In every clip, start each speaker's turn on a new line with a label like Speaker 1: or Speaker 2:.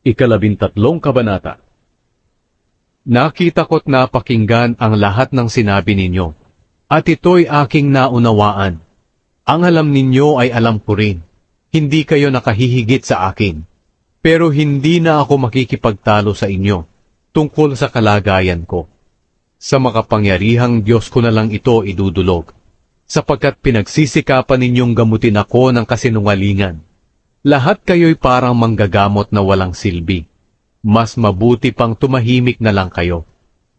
Speaker 1: Ikalabintatlong kabanata. Nakita ko't napakinggan ang lahat ng sinabi ninyo, at ito'y aking naunawaan. Ang alam ninyo ay alam ko rin. Hindi kayo nakahihigit sa akin. Pero hindi na ako makikipagtalo sa inyo tungkol sa kalagayan ko. Sa makapangyarihang Diyos ko na lang ito idudulog, sapagkat pinagsisikapan ninyong gamutin ako ng kasinungalingan. Lahat kayo'y parang manggagamot na walang silbi. Mas mabuti pang tumahimik na lang kayo.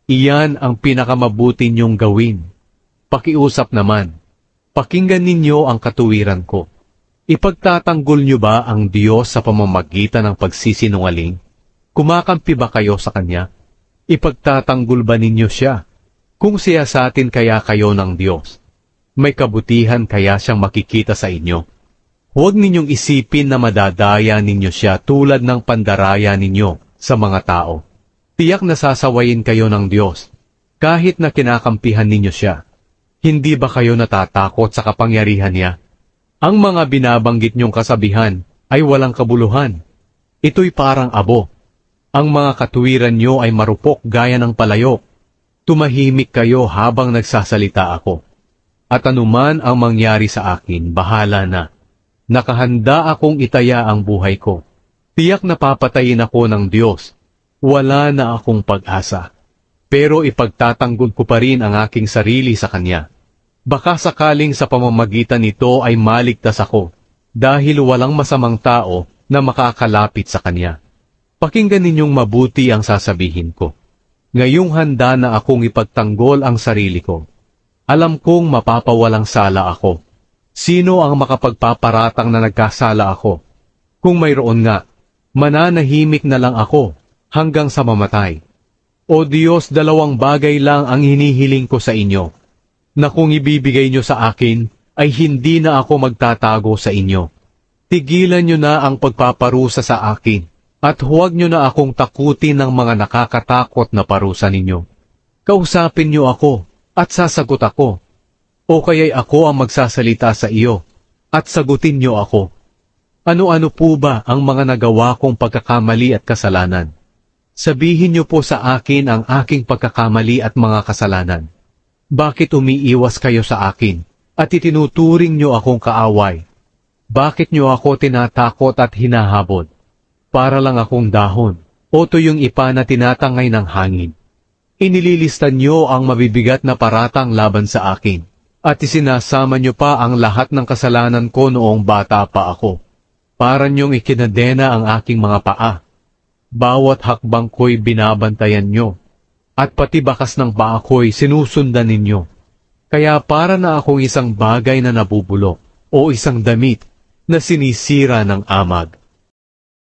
Speaker 1: Iyan ang pinakamabuti niyong gawin. Pakiusap naman. Pakinggan ninyo ang katuwiran ko. Ipagtatanggol niyo ba ang Diyos sa pamamagitan ng pagsisinungaling? Kumakampi ba kayo sa Kanya? Ipagtatanggol ba ninyo siya? Kung siyasatin kaya kayo ng Diyos, may kabutihan kaya siyang makikita sa inyo? Huwag ninyong isipin na madadaya ninyo siya tulad ng pandaraya ninyo sa mga tao. Tiyak na sasawayin kayo ng Diyos, kahit na kinakampihan ninyo siya. Hindi ba kayo natatakot sa kapangyarihan niya? Ang mga binabanggit niyong kasabihan ay walang kabuluhan. Ito'y parang abo. Ang mga katuwiran niyo ay marupok gaya ng palayok. Tumahimik kayo habang nagsasalita ako. At anuman ang mangyari sa akin, bahala na. Nakahanda akong itaya ang buhay ko. Tiyak na papatayin ako ng Diyos. Wala na akong pag-asa. Pero ipagtatanggol ko pa rin ang aking sarili sa Kanya. Baka sakaling sa pamamagitan nito ay maligtas ako, dahil walang masamang tao na makakalapit sa Kanya. Pakinggan ninyong mabuti ang sasabihin ko. Ngayong handa na akong ipagtanggol ang sarili ko. Alam kong mapapawalang sala ako. Sino ang makapagpaparatang na nagkasala ako? Kung mayroon nga, mananahimik na lang ako hanggang sa mamatay. O Diyos, dalawang bagay lang ang hinihiling ko sa inyo, na kung ibibigay nyo sa akin, ay hindi na ako magtatago sa inyo. Tigilan nyo na ang pagpaparusa sa akin, at huwag nyo na akong takutin ng mga nakakatakot na parusa ninyo. Kausapin nyo ako, at sasagot ako. O kaya'y ako ang magsasalita sa iyo, at sagutin nyo ako. Ano-ano po ba ang mga nagawa kong pagkakamali at kasalanan? Sabihin nyo po sa akin ang aking pagkakamali at mga kasalanan. Bakit umiiwas kayo sa akin, at itinuturing nyo akong kaaway? Bakit nyo ako tinatakot at hinahabol? Para lang akong dahon, o tuyong ipa na tinatangay ng hangin. Inililistan nyo ang mabibigat na paratang laban sa akin, at isinasama nyo pa ang lahat ng kasalanan ko noong bata pa ako. Para nyong ikinadena ang aking mga paa. Bawat hakbang ko'y binabantayan nyo, at pati bakas ng paa ko'y sinusundan ninyo. Kaya para na akong isang bagay na nabubulok, o isang damit na sinisira ng amag.